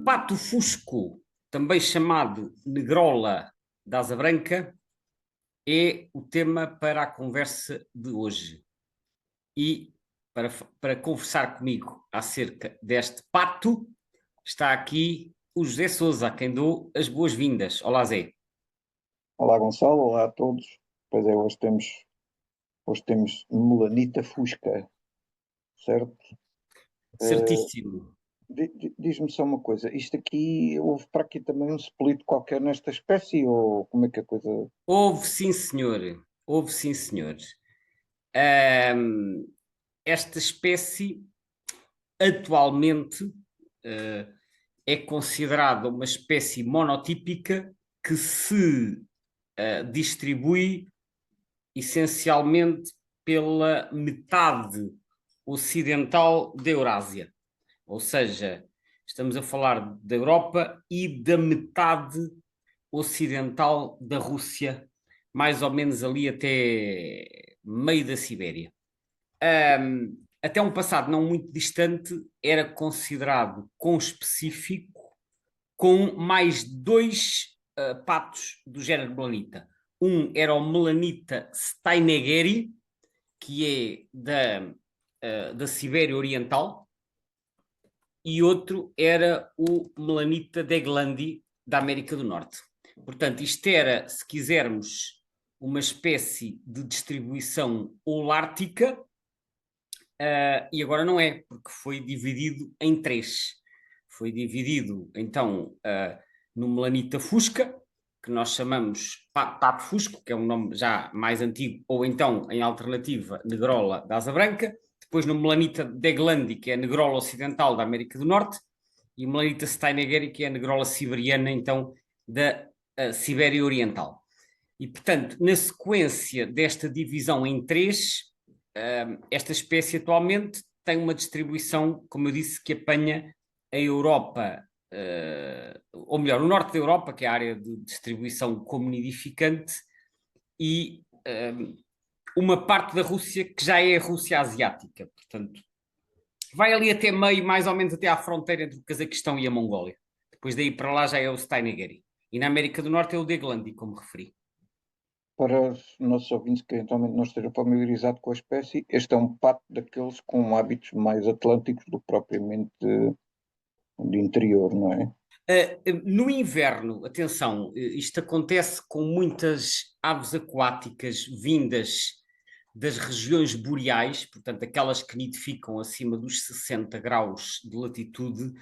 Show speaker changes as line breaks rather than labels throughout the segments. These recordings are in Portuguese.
pato fusco, também chamado negrola da asa branca, é o tema para a conversa de hoje. E para conversar comigo acerca deste pato, está aqui o José Sousa, a quem dou as boas-vindas. Olá, Zé.
Olá Gonçalo, olá a todos. Pois é, hoje temos melanita fusca, certo? Eh,
Certíssimo.
Diz-me só uma coisa, isto aqui, houve para aqui também um split qualquer nesta espécie ou como é que a coisa...
Houve sim, senhor. Houve sim, senhor. Ahm, Esta espécie atualmente é considerada uma espécie monotípica que se distribui essencialmente pela metade ocidental da Eurásia. Ou seja, estamos a falar da Europa e da metade ocidental da Rússia, mais ou menos ali até meio da Sibéria. Até um passado não muito distante, era considerado conspecífico com mais dois patos do género melanita. Um era o melanita steinegeri, que é da Sibéria Oriental, e outro era o melanita deglandi, da América do Norte. Portanto, isto era, se quisermos, uma espécie de distribuição holártica, e agora não é, porque foi dividido em três. Foi dividido, então, no melanita fusca, que nós chamamos pato fusco, que é um nome já mais antigo, ou então, em alternativa, negrola da asa branca. Depois no melanita deglandi, que é a negrola ocidental da América do Norte, e o melanita steinegeri, que é a negrola siberiana, então, da Sibéria Oriental. E, portanto, na sequência desta divisão em três, esta espécie atualmente tem uma distribuição, como eu disse, que apanha a Europa, ou melhor, o norte da Europa, que é a área de distribuição como nidificante, e uma parte da Rússia que já é a Rússia asiática. Portanto, vai ali até meio, mais ou menos até à fronteira entre o Cazaquistão e a Mongólia. Depois daí para lá já é o steinegeri. E na América do Norte é o deglandi, como referi.
Para os nossos ouvintes que eventualmente não estejam familiarizados com a espécie, este é um pato daqueles com hábitos mais atlânticos do que propriamente de interior, não é?
No inverno, atenção, isto acontece com muitas aves aquáticas vindas das regiões boreais, portanto, aquelas que nidificam acima dos 60 graus de latitude,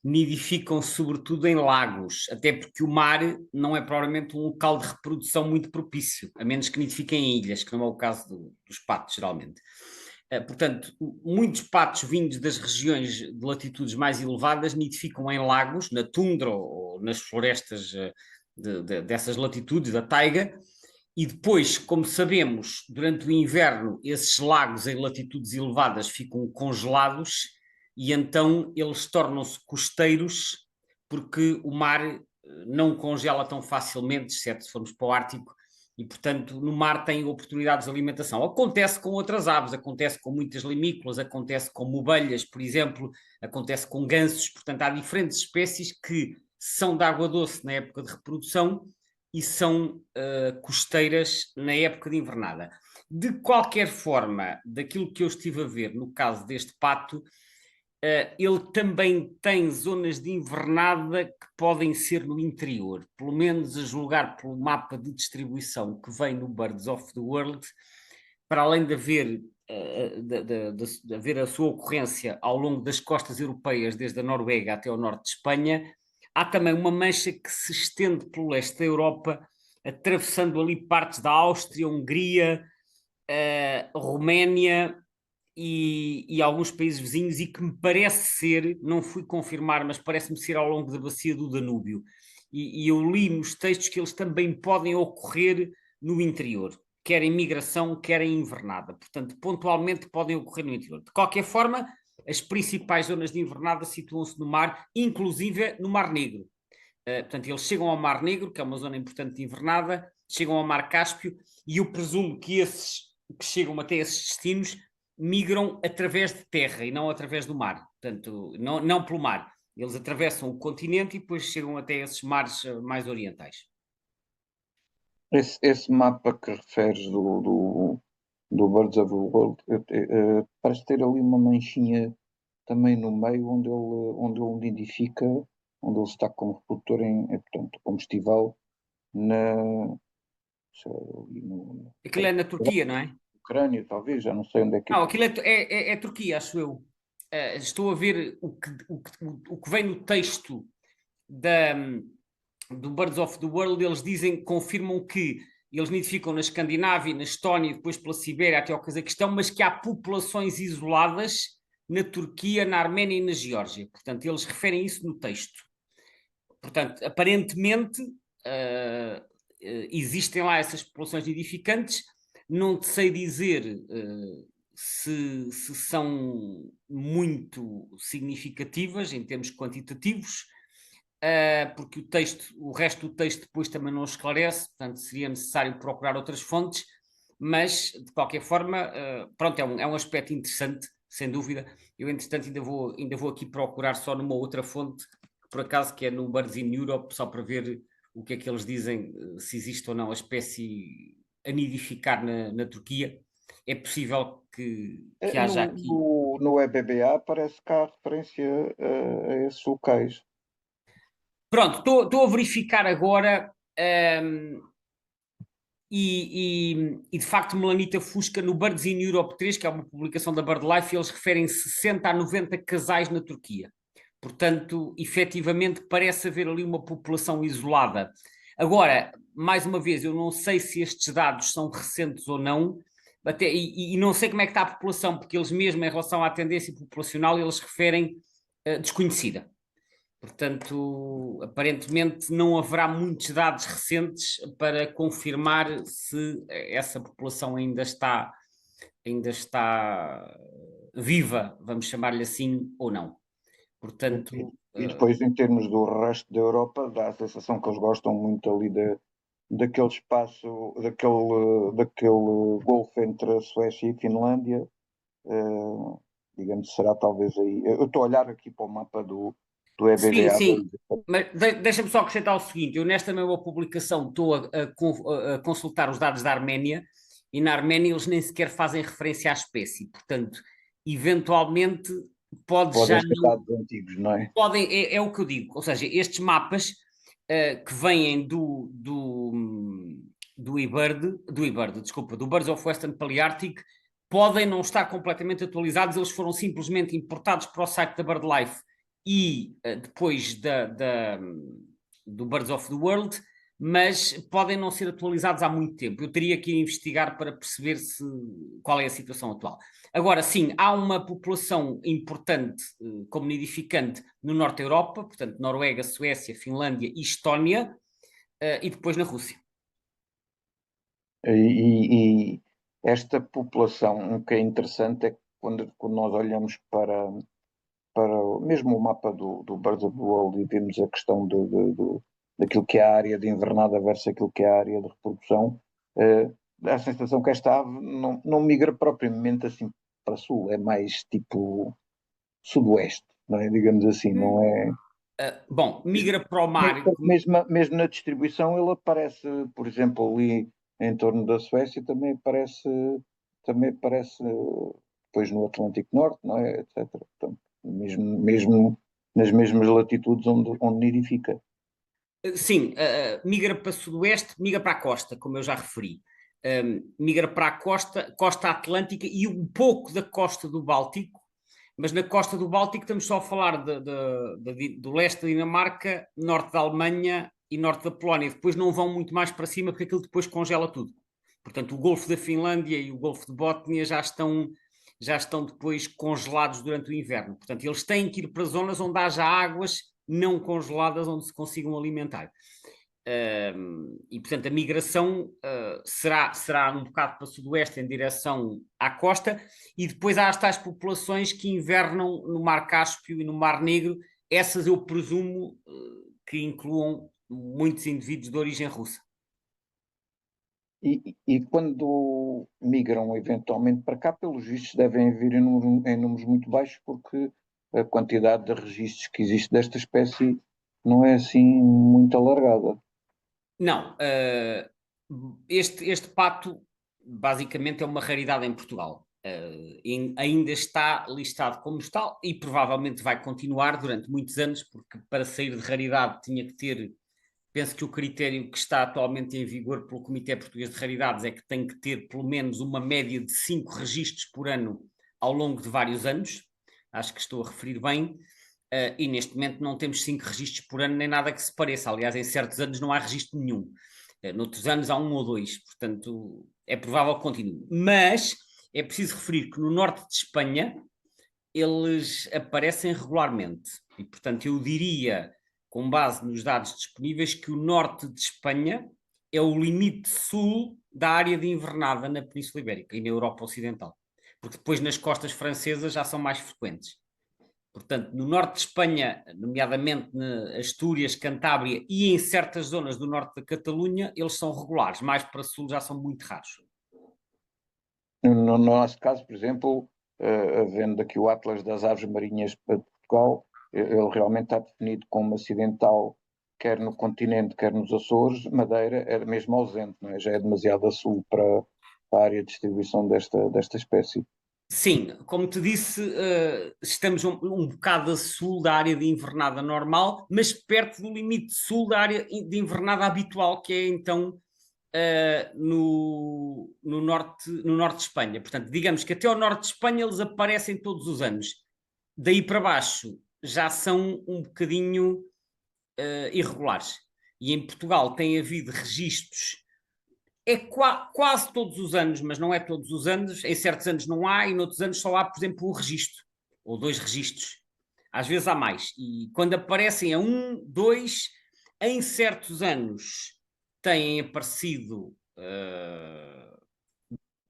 nidificam sobretudo em lagos, até porque o mar não é provavelmente um local de reprodução muito propício, a menos que nidifiquem em ilhas, que não é o caso dos patos, geralmente. Portanto, muitos patos vindos das regiões de latitudes mais elevadas nidificam em lagos, na tundra ou nas florestas dessas latitudes, da taiga, e depois, como sabemos, durante o inverno, esses lagos em latitudes elevadas ficam congelados e então eles tornam-se costeiros porque o mar não congela tão facilmente, exceto se formos para o Ártico, e, portanto, no mar tem oportunidades de alimentação. Acontece com outras aves, acontece com muitas limícolas, acontece com mobelhas, por exemplo, acontece com gansos. Portanto, há diferentes espécies que são de água doce na época de reprodução e são costeiras na época de invernada. De qualquer forma, daquilo que eu estive a ver no caso deste pato, ele também tem zonas de invernada que podem ser no interior, pelo menos a julgar pelo mapa de distribuição que vem no Birds of the World, para além de haver, de haver a sua ocorrência ao longo das costas europeias, desde a Noruega até ao norte de Espanha, há também uma mancha que se estende pelo leste da Europa, atravessando ali partes da Áustria, Hungria, Roménia e alguns países vizinhos, e que me parece ser, não fui confirmar, mas parece-me ser ao longo da bacia do Danúbio. E eu li nos textos que eles também podem ocorrer no interior, quer em migração, quer em invernada. Portanto, pontualmente podem ocorrer no interior. De qualquer forma, as principais zonas de invernada situam-se no mar, inclusive no Mar Negro. Portanto, eles chegam ao Mar Negro, que é uma zona importante de invernada, chegam ao Mar Cáspio, e eu presumo que esses que chegam até esses destinos migram através de terra e não através do mar, portanto, não pelo mar. Eles atravessam o continente e depois chegam até esses mares mais orientais.
Esse mapa que referes do Birds of the World parece ter ali uma manchinha também no meio onde ele nidifica, onde ele está como reprodutor portanto, como estival na, sei lá, ali
Aquilo é na Turquia, não é?
Ucrânia, talvez, já não sei onde é que é.
Não, aquilo é Turquia, acho eu. Estou a ver o que vem no texto da, do Birds of the World. Eles dizem, confirmam que eles nidificam na Escandinávia, na Estónia, depois pela Sibéria até ao Cazaquistão, mas que há populações isoladas na Turquia, na Arménia e na Geórgia. Portanto, eles referem isso no texto. Portanto, aparentemente, existem lá essas populações nidificantes. Não te sei dizer se são muito significativas em termos quantitativos, porque o resto do texto depois também não esclarece, portanto seria necessário procurar outras fontes, mas de qualquer forma, pronto, é um aspecto interessante, sem dúvida. Eu, entretanto, ainda vou aqui procurar só numa outra fonte, por acaso, que é no Birds in Europe, só para ver o que é que eles dizem, se existe ou não a espécie a nidificar na Turquia. É possível que haja aqui.
No EBBA parece que há referência a esses locais.
Pronto, estou a verificar agora. E de facto Melanita Fusca no Birds in Europe 3, que é uma publicação da BirdLife, eles referem 60 a 90 casais na Turquia. Portanto, efetivamente parece haver ali uma população isolada. Agora, mais uma vez, eu não sei se estes dados são recentes ou não, e não sei como é que está a população, porque eles mesmo em relação à tendência populacional, eles referem desconhecida. Portanto, aparentemente não haverá muitos dados recentes para confirmar se essa população ainda está viva, vamos chamar-lhe assim, ou não. Portanto,
E depois, em termos do resto da Europa, dá a sensação que eles gostam muito ali daquele espaço, daquele golfo entre a Suécia e a Finlândia. Digamos, será talvez aí. Eu estou a olhar aqui para o mapa do
sim,
EBBA.
sim. Mas deixa-me só acrescentar o seguinte: eu nesta mesma publicação estou a consultar os dados da Arménia e na Arménia eles nem sequer fazem referência à espécie. Portanto, eventualmente pode
Podem
já
ser
não.
dados antigos, não é?
Podem, é o que eu digo, ou seja, estes mapas que vêm do IBIRD, desculpa, do Birds of Western Palearctic, podem não estar completamente atualizados, eles foram simplesmente importados para o site da BirdLife e depois do Birds of the World, mas podem não ser atualizados há muito tempo. Eu teria que investigar para perceber qual é a situação atual. Agora, sim, há uma população importante como nidificante no norte da Europa, portanto, Noruega, Suécia, Finlândia e Estónia, e depois na Rússia.
E esta população, o que é interessante é que quando nós olhamos para mesmo o mapa do Birds of the World e vemos a questão daquilo que é a área de invernada versus aquilo que é a área de reprodução, dá a sensação que esta ave não migra propriamente assim para sul, é mais tipo sudoeste, não é? Digamos assim, não é?
Bom, migra para o mar.
Mesmo na distribuição, ele aparece, por exemplo, ali em torno da Suécia, também aparece depois no Atlântico Norte, não é? Etc. Portanto, mesmo nas mesmas latitudes onde nidifica.
Sim, migra para sudoeste, migra para a costa, como eu já referi. Migra para a costa atlântica e um pouco da costa do Báltico, mas na costa do Báltico estamos só a falar do leste da Dinamarca, norte da Alemanha e norte da Polónia. Depois não vão muito mais para cima porque aquilo depois congela tudo. Portanto, o Golfo da Finlândia e o Golfo de Bótnia já estão depois congelados durante o inverno. Portanto, eles têm que ir para zonas onde haja águas não congeladas onde se consigam alimentar. E portanto a migração será um bocado para o sudoeste em direção à costa e depois há as tais populações que invernam no Mar Cáspio e no Mar Negro. Essas eu presumo que incluam muitos indivíduos de origem russa.
E quando migram eventualmente para cá, pelos vistos devem vir em números muito baixos, porque a quantidade de registros que existe desta espécie não é assim muito alargada.
Não, este pato basicamente é uma raridade em Portugal. Ainda está listado como tal e provavelmente vai continuar durante muitos anos, porque para sair de raridade tinha que ter, penso que o critério que está atualmente em vigor pelo Comitê Português de Raridades é que tem que ter pelo menos uma média de 5 registros por ano ao longo de vários anos. Acho que estou a referir bem. E neste momento não temos 5 registros por ano nem nada que se pareça. Aliás, em certos anos não há registro nenhum. Noutros anos há 1 ou 2, portanto é provável que continue. Mas é preciso referir que no norte de Espanha eles aparecem regularmente. E portanto eu diria, com base nos dados disponíveis, que o norte de Espanha é o limite sul da área de invernada na Península Ibérica e na Europa Ocidental. Porque depois nas costas francesas já são mais frequentes. Portanto, no norte de Espanha, nomeadamente na Astúrias, Cantábria e em certas zonas do norte da Catalunha, eles são regulares. Mais para sul já são muito raros.
No nosso caso, por exemplo, havendo aqui o Atlas das Aves Marinhas para Portugal, ele realmente está definido como acidental, quer no continente, quer nos Açores. Madeira era mesmo ausente, não é? Já é demasiado a sul para a área de distribuição desta espécie.
Sim, como te disse, estamos um bocado a sul da área de invernada normal, mas perto do limite sul da área de invernada habitual, que é então no norte de Espanha. Portanto, digamos que até ao norte de Espanha eles aparecem todos os anos. Daí para baixo já são um bocadinho irregulares. E em Portugal tem havido registros quase todos os anos, mas não é todos os anos. Em certos anos não há, e noutros anos só há, por exemplo, um registro, ou 2 registros. Às vezes há mais. E quando aparecem a 1, 2, em certos anos têm aparecido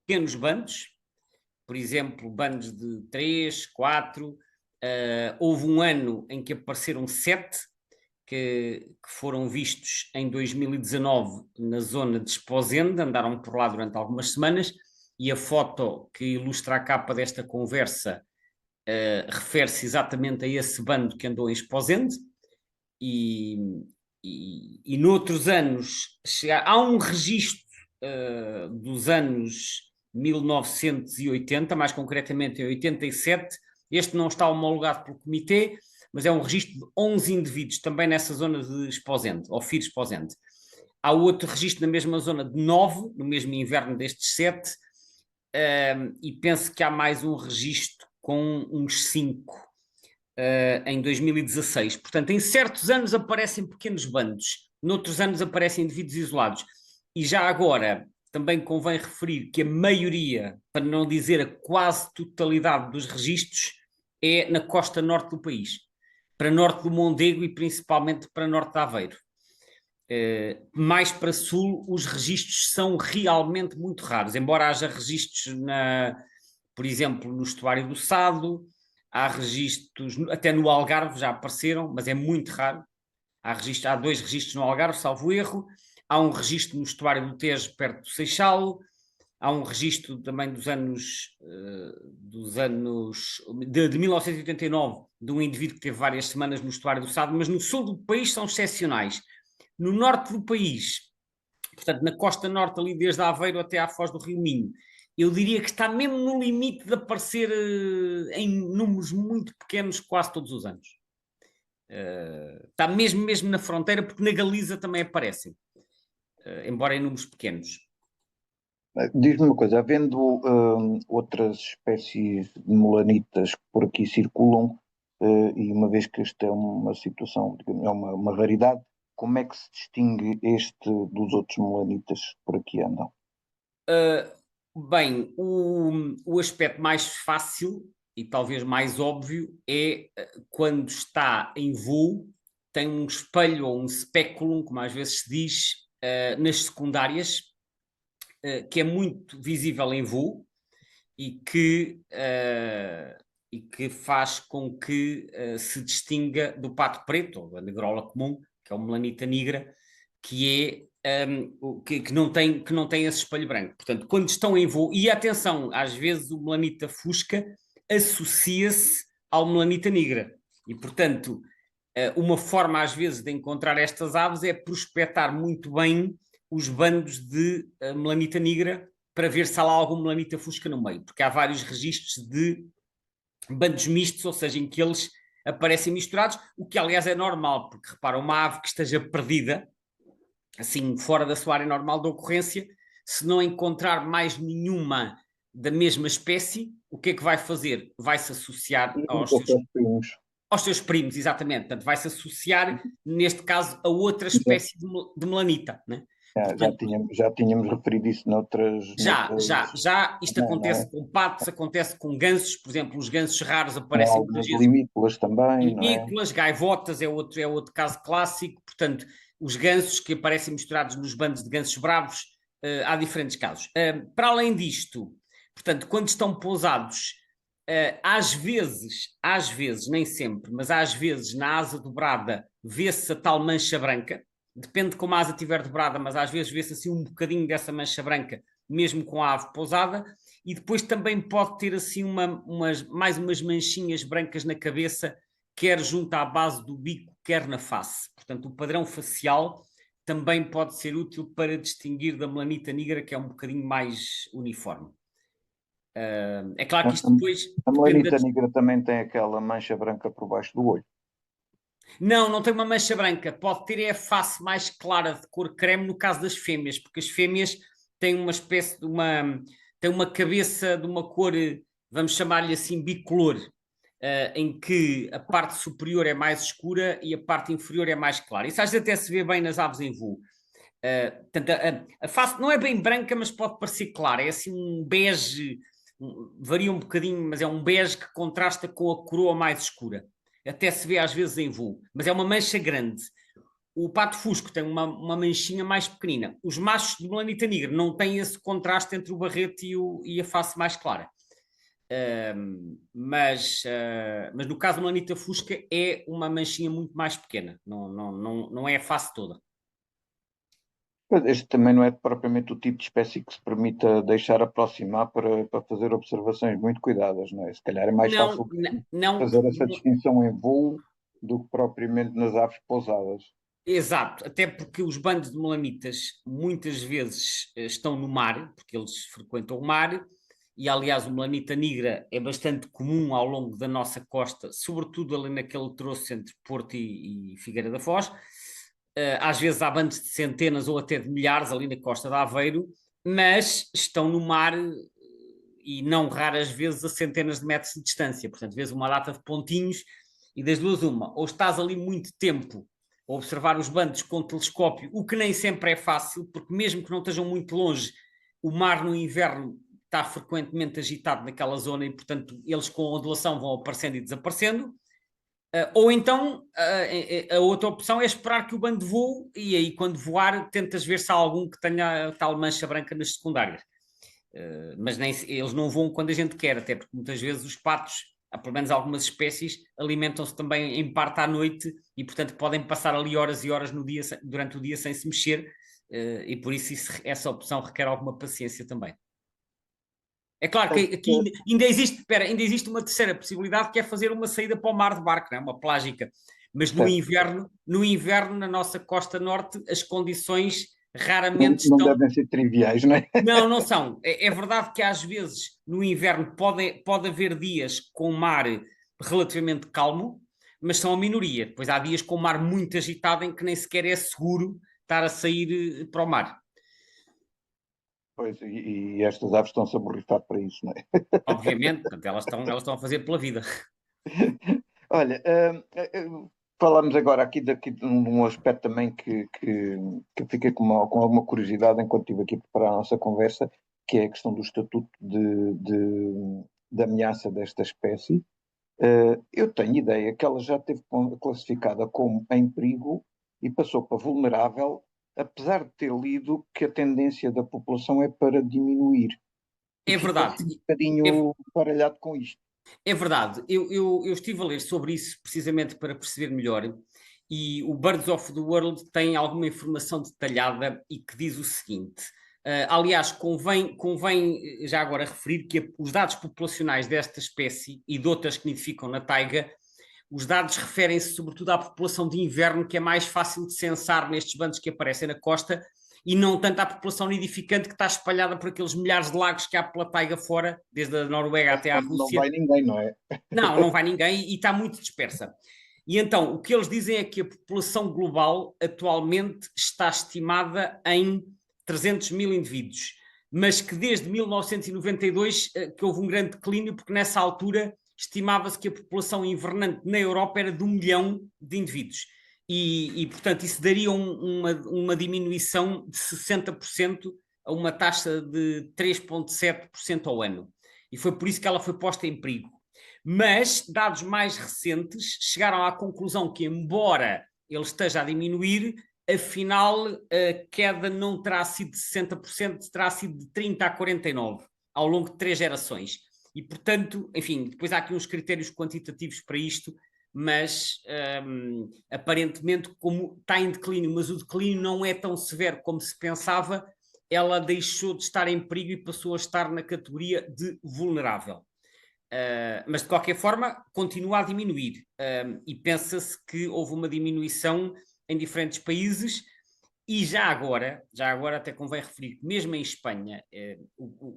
pequenos bandos, por exemplo, bandos de 3, 4. Houve um ano em que apareceram 7, que foram vistos em 2019 na zona de Esposende, andaram por lá durante algumas semanas, e a foto que ilustra a capa desta conversa refere-se exatamente a esse bando que andou em Esposende, e noutros anos há um registro dos anos 1980, mais concretamente em 87. Este não está homologado pelo comitê, mas é um registro de 11 indivíduos, também nessa zona de Esposende, ou Fir Esposende. Há outro registro na mesma zona de 9, no mesmo inverno destes 7, e penso que há mais um registro com uns 5 em 2016. Portanto, em certos anos aparecem pequenos bandos, noutros anos aparecem indivíduos isolados. E já agora, também convém referir que a maioria, para não dizer a quase totalidade dos registros, é na costa norte do país, para norte do Mondego e principalmente para norte de Aveiro. Mais para sul, os registros são realmente muito raros, embora haja registros, por exemplo, no estuário do Sado, há registros, até no Algarve já apareceram, mas é muito raro. Há 2 registros no Algarve, salvo erro. Há um registro no estuário do Tejo, perto do Seixal. Há um registro também dos anos de 1989, de um indivíduo que teve várias semanas no estuário do Sado, mas no sul do país são excepcionais. No norte do país, portanto, na costa norte, ali desde Aveiro até à foz do Rio Minho, eu diria que está mesmo no limite de aparecer em números muito pequenos quase todos os anos. Está mesmo na fronteira, porque na Galiza também aparecem, embora em números pequenos.
Diz-me uma coisa, havendo outras espécies de melanitas que por aqui circulam, e uma vez que esta é uma situação, digamos, é uma raridade, como é que se distingue este dos outros melanitas que por aqui andam?
Bem, o aspecto mais fácil e talvez mais óbvio é quando está em voo, tem um espelho ou um speculum, como às vezes se diz, nas secundárias, que é muito visível em voo e que faz com que se distinga do pato preto, ou da negrola comum, que é o melanita nigra, que é que não tem esse espelho branco. Portanto, quando estão em voo, e atenção, às vezes o melanita fusca associa-se ao melanita nigra. E, portanto, uma forma às vezes de encontrar estas aves é prospectar muito bem os bandos de melanita nigra para ver se há lá algum melanita fusca no meio, porque há vários registros de bandos mistos, ou seja, em que eles aparecem misturados, o que aliás é normal, porque repara, uma ave que esteja perdida, assim, fora da sua área normal de ocorrência, se não encontrar mais nenhuma da mesma espécie, o que é que vai fazer? Vai-se associar aos seus primos, exatamente. Portanto, vai-se associar, neste caso, a outra espécie de melanita, né?
Portanto, já tínhamos referido isso noutras...
Já. Isto acontece com patos, acontece com gansos, por exemplo, os gansos raros aparecem
muitas vezes. Limícolas também,
limícolas, gaivotas é outro caso clássico. Portanto, os gansos que aparecem misturados nos bandos de gansos bravos, há diferentes casos. Para além disto, portanto, quando estão pousados, às vezes, nem sempre, mas às vezes na asa dobrada vê-se a tal mancha branca. Depende de como a asa estiver dobrada, mas às vezes vê-se assim um bocadinho dessa mancha branca, mesmo com a ave pousada, e depois também pode ter assim mais umas manchinhas brancas na cabeça, quer junto à base do bico, quer na face. Portanto, o padrão facial também pode ser útil para distinguir da melanita nigra, que é um bocadinho mais uniforme. É claro que isto depois...
A melanita nigra também tem aquela mancha branca por baixo do olho.
Não tem uma mancha branca. Pode ter a face mais clara de cor creme no caso das fêmeas, porque as fêmeas têm uma espécie de têm uma cabeça de uma cor, vamos chamar-lhe assim, bicolor, em que a parte superior é mais escura e a parte inferior é mais clara. Isso às vezes até se vê bem nas aves em voo. Portanto, a face não é bem branca, mas pode parecer clara. É assim um bege, varia um bocadinho, mas é um bege que contrasta com a coroa mais escura. Até se vê às vezes em voo, mas é uma mancha grande. O pato fusco tem uma manchinha mais pequenina. Os machos de melanita nigra não têm esse contraste entre o barrete e a face mais clara. Mas no caso da melanita fusca é uma manchinha muito mais pequena, não é a face toda.
Este também não é propriamente o tipo de espécie que se permita deixar aproximar para fazer observações muito cuidadas, não é? Se calhar é mais fácil fazer essa distinção em voo do que propriamente nas aves pousadas.
Exato, até porque os bandos de melanitas muitas vezes estão no mar, porque eles frequentam o mar, e aliás o melanita nigra é bastante comum ao longo da nossa costa, sobretudo ali naquele troço entre Porto e Figueira da Foz. Às vezes há bandos de centenas ou até de milhares ali na costa de Aveiro, mas estão no mar e não raras vezes a centenas de metros de distância. Portanto, vês uma data de pontinhos e das duas uma, ou estás ali muito tempo a observar os bandos com telescópio, o que nem sempre é fácil, porque mesmo que não estejam muito longe, o mar no inverno está frequentemente agitado naquela zona e, portanto, eles com a ondulação vão aparecendo e desaparecendo. Ou então, a outra opção é esperar que o bando voe e aí, quando voar, tentas ver se há algum que tenha tal mancha branca nas secundárias. Mas eles não voam quando a gente quer, até porque muitas vezes os patos, pelo menos algumas espécies, alimentam-se também em parte à noite e, portanto, podem passar ali horas e horas no dia, durante o dia sem se mexer, e por isso essa opção requer alguma paciência também. É claro que aqui ainda existe uma terceira possibilidade, que é fazer uma saída para o mar de barco, não é? Uma plágica. Mas no inverno, na nossa costa norte, as condições raramente
não devem ser triviais, não é?
Não são. É verdade que às vezes no inverno pode haver dias com mar relativamente calmo, mas são a minoria. Depois há dias com o mar muito agitado em que nem sequer é seguro estar a sair para o mar.
Pois, e estas aves estão-se a borrifar para isso, não é?
Obviamente, portanto, elas estão a fazer pela vida.
Olha, falamos agora aqui de um aspecto também que fiquei com alguma curiosidade enquanto estive aqui a preparar a nossa conversa, que é a questão do estatuto de ameaça desta espécie. Eu tenho ideia que ela já esteve classificada como em perigo e passou para vulnerável, apesar de ter lido que a tendência da população é para diminuir.
É verdade.
Um bocadinho baralhado com isto.
É verdade. Eu estive a ler sobre isso precisamente para perceber melhor, e o Birds of the World tem alguma informação detalhada e que diz o seguinte: Aliás, convém já agora referir que os dados populacionais desta espécie e de outras que nidificam na taiga, os dados referem-se sobretudo à população de inverno, que é mais fácil de censar nestes bandos que aparecem na costa, e não tanto à população nidificante que está espalhada por aqueles milhares de lagos que há pela taiga fora, desde a Noruega até à
Não
Rússia.
vai ninguém, não é?
Não vai ninguém e está muito dispersa. E então, o que eles dizem é que a população global atualmente está estimada em 300 mil indivíduos, mas que desde 1992 que houve um grande declínio, porque nessa altura estimava-se que a população invernante na Europa era de 1 milhão de indivíduos. Portanto, isso daria uma diminuição de 60% a uma taxa de 3,7% ao ano. E foi por isso que ela foi posta em perigo. Mas dados mais recentes chegaram à conclusão que, embora ele esteja a diminuir, afinal a queda não terá sido de 60%, terá sido de 30% a 49% ao longo de 3 gerações. E, portanto, enfim, depois há aqui uns critérios quantitativos para isto, mas aparentemente, como está em declínio, mas o declínio não é tão severo como se pensava, ela deixou de estar em perigo e passou a estar na categoria de vulnerável. Mas de qualquer forma continua a diminuir e pensa-se que houve uma diminuição em diferentes países e já agora até convém referir que mesmo em Espanha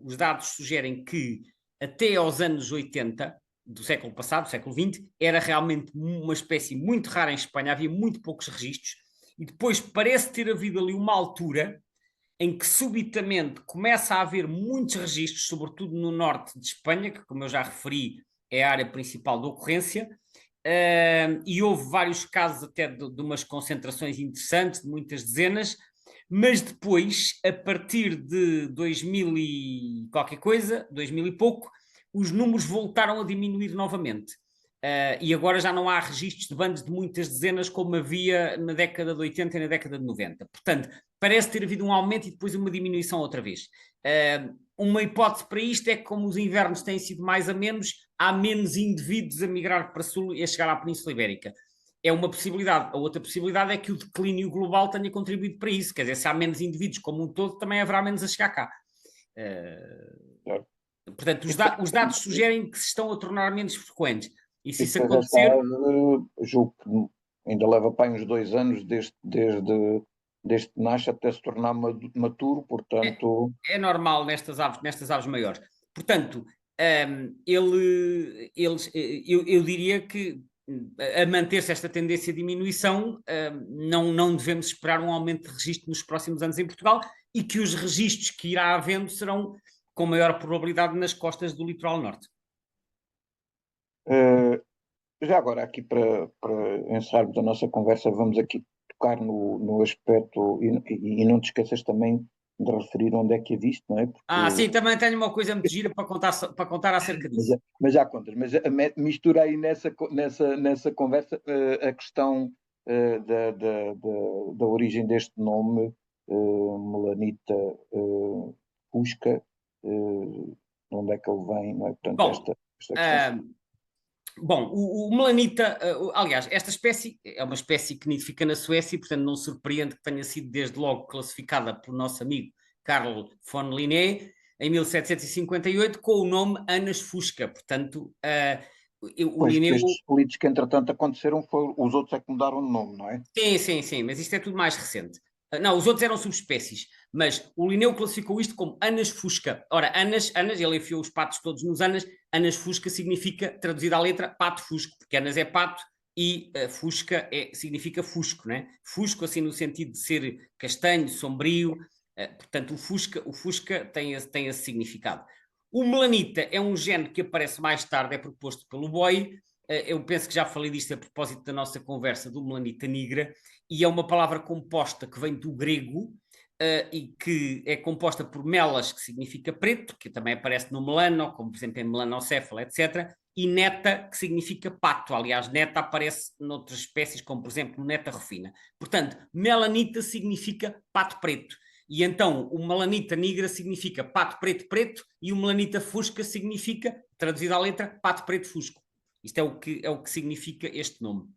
os dados sugerem que até aos anos 80 do século passado, do século XX, era realmente uma espécie muito rara em Espanha, havia muito poucos registros e depois parece ter havido ali uma altura em que subitamente começa a haver muitos registros, sobretudo no norte de Espanha, que, como eu já referi, é a área principal da ocorrência, e houve vários casos até de umas concentrações interessantes, de muitas dezenas, mas depois, a partir de 2000 e qualquer coisa, 2000 e pouco, os números voltaram a diminuir novamente. E agora já não há registros de bandos de muitas dezenas como havia na década de 80 e na década de 90. Portanto, parece ter havido um aumento e depois uma diminuição outra vez. Uma hipótese para isto é que, como os invernos têm sido mais a menos, há menos indivíduos a migrar para sul e a chegar à Península Ibérica. É uma possibilidade. A outra possibilidade é que o declínio global tenha contribuído para isso. Quer dizer, se há menos indivíduos como um todo, também haverá menos a chegar cá. Portanto, os dados sugerem que se estão a tornar menos frequentes. E se isso acontecer...
julgo que ainda leva para uns 2 anos desde que nasce até se tornar maturo, portanto...
É normal nestas aves maiores. Portanto, eu diria que a manter-se esta tendência de diminuição, não devemos esperar um aumento de registro nos próximos anos em Portugal e que os registros que irá havendo serão com maior probabilidade nas costas do litoral norte.
Já agora, aqui para encerrarmos a nossa conversa, vamos aqui tocar no aspecto, e não te esqueças também de referir onde é que a viste, não é? Porque...
sim, também tenho uma coisa muito gira para contar acerca disso.
Mas já contas, mas mistura aí nessa conversa a questão da origem deste nome, Melanita Fusca, onde é que ele vem, não é? Portanto,
bom,
esta questão.
Bom, o melanita, aliás, esta espécie é uma espécie que nidifica na Suécia e, portanto, não surpreende que tenha sido desde logo classificada por nosso amigo Carl von Linné em 1758 com o nome Anas Fusca. Portanto, o Linné...
Estes apelidos que, entretanto, aconteceram, os outros é que mudaram de nome, não é?
Sim, mas isto é tudo mais recente. Não, os outros eram subespécies, mas o Linneu classificou isto como Anas Fusca. Ora, Anas, ele enfiou os patos todos nos Anas. Anas Fusca significa, traduzido à letra, pato fusco, porque Anas é pato e Fusca significa fusco, né? Fusco, assim, no sentido de ser castanho, sombrio. Portanto, o Fusca tem esse significado. O melanita é um gene que aparece mais tarde, é proposto pelo Boy. Eu penso que já falei disto a propósito da nossa conversa do melanita nigra, e é uma palavra composta que vem do grego e que é composta por melas, que significa preto, que também aparece no melano, como por exemplo em melanocéfalo, etc., e neta, que significa pato. Aliás, neta aparece noutras espécies, como por exemplo neta rufina. Portanto, melanita significa pato preto. E então o melanita nigra significa pato preto preto e o melanita fusca significa, traduzido à letra, pato preto fusco. Isto é o que significa este nome.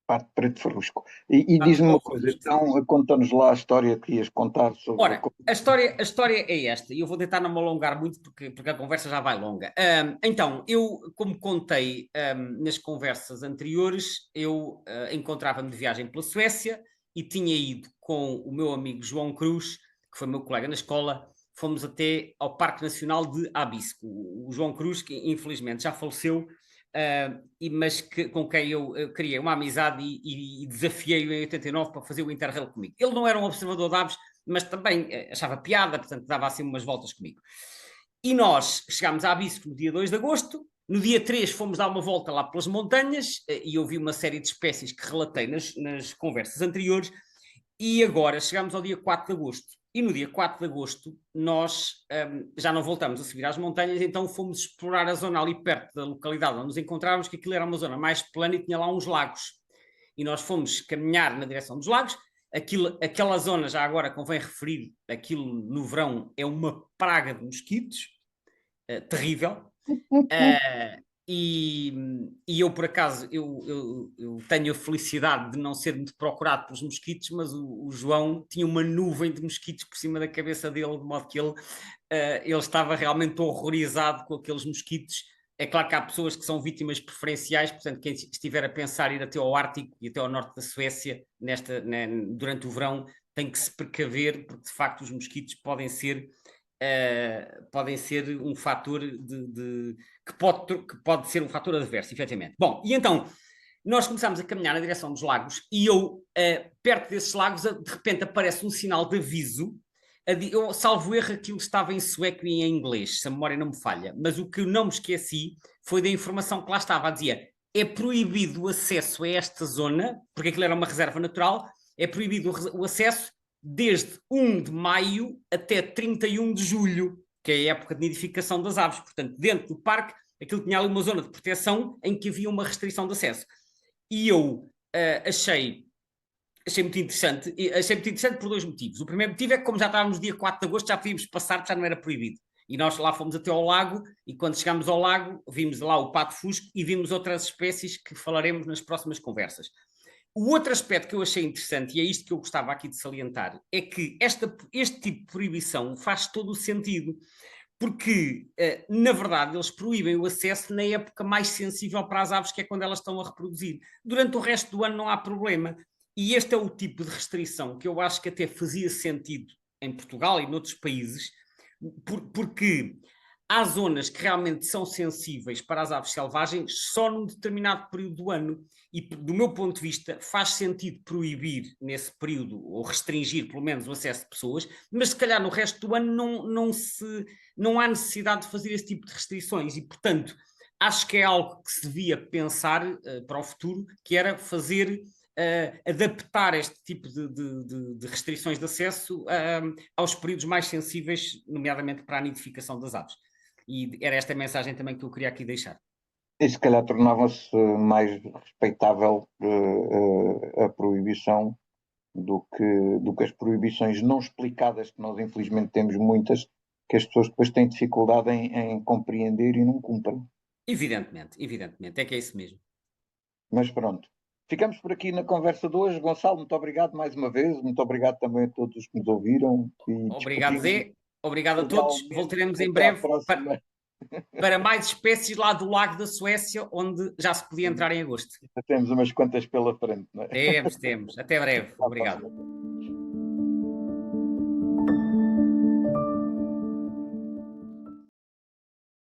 Parte preto farrusco. E diz-me uma coisa, então conta-nos lá a história que ias contar sobre...
Ora, a história é esta, e eu vou tentar não me alongar muito porque a conversa já vai longa. Então, eu, como contei nas conversas anteriores, eu encontrava-me de viagem pela Suécia e tinha ido com o meu amigo João Cruz, que foi meu colega na escola, fomos até ao Parque Nacional de Abisko. O João Cruz, que infelizmente já faleceu, mas com quem eu criei uma amizade e desafiei-o em 89 para fazer o Interrail comigo. Ele não era um observador de aves, mas também achava piada, portanto dava assim umas voltas comigo. E nós chegámos a Abisko no dia 2 de agosto, no dia 3 fomos dar uma volta lá pelas montanhas e eu vi uma série de espécies que relatei nas conversas anteriores, e agora chegámos ao dia 4 de agosto. E no dia 4 de agosto nós já não voltamos a subir às montanhas, então fomos explorar a zona ali perto da localidade onde nos encontrávamos, que aquilo era uma zona mais plana e tinha lá uns lagos. E nós fomos caminhar na direção dos lagos. Aquela zona, já agora convém referir, aquilo no verão é uma praga de mosquitos, terrível. E eu, por acaso, eu tenho a felicidade de não ser muito procurado pelos mosquitos, mas o João tinha uma nuvem de mosquitos por cima da cabeça dele, de modo que ele estava realmente horrorizado com aqueles mosquitos. É claro que há pessoas que são vítimas preferenciais, portanto, quem estiver a pensar ir até ao Ártico e até ao norte da Suécia durante o verão tem que se precaver, porque de facto os mosquitos podem ser um fator que pode ser um fator adverso, efetivamente. Bom, e então nós começámos a caminhar na direção dos lagos e eu, perto desses lagos, de repente aparece um sinal de aviso. Eu, salvo erro, aquilo estava em sueco e em inglês, se a memória não me falha, mas o que eu não me esqueci foi da informação que lá estava, dizia: é proibido o acesso a esta zona, porque aquilo era uma reserva natural, é proibido o acesso desde 1 de maio até 31 de julho, que é a época de nidificação das aves. Portanto, dentro do parque, aquilo tinha ali uma zona de proteção em que havia uma restrição de acesso. E eu achei muito interessante. Achei muito interessante por dois motivos. O primeiro motivo é que, como já estávamos no dia 4 de agosto, já podíamos passar, porque já não era proibido. E nós lá fomos até ao lago, e quando chegámos ao lago, vimos lá o pato fusco e vimos outras espécies que falaremos nas próximas conversas. O outro aspecto que eu achei interessante, e é isto que eu gostava aqui de salientar, é que este tipo de proibição faz todo o sentido, porque, na verdade, eles proíbem o acesso na época mais sensível para as aves, que é quando elas estão a reproduzir. Durante o resto do ano não há problema. E este é o tipo de restrição que eu acho que até fazia sentido em Portugal e noutros países, porque há zonas que realmente são sensíveis para as aves selvagens só num determinado período do ano. E, do meu ponto de vista, faz sentido proibir nesse período, ou restringir pelo menos o acesso de pessoas, mas se calhar no resto do ano não há necessidade de fazer esse tipo de restrições. E, portanto, acho que é algo que se devia pensar para o futuro, que era fazer... adaptar este tipo de restrições de acesso aos períodos mais sensíveis, nomeadamente para a nidificação das aves. E era esta a mensagem também que eu queria aqui deixar.
E se calhar tornava-se mais respeitável a proibição do que as proibições não explicadas, que nós infelizmente temos muitas, que as pessoas depois têm dificuldade em compreender e não cumprem.
Evidentemente, é que é isso mesmo.
Mas pronto. Ficamos por aqui na conversa de hoje. Gonçalo, muito obrigado mais uma vez. Muito obrigado também a todos os que nos ouviram.
Obrigado, Zé. Obrigado a todos. Voltaremos em breve para mais espécies lá do Lago da Suécia, onde já se podia entrar em agosto.
Temos umas quantas pela frente, não é?
Temos. Até breve. Obrigado.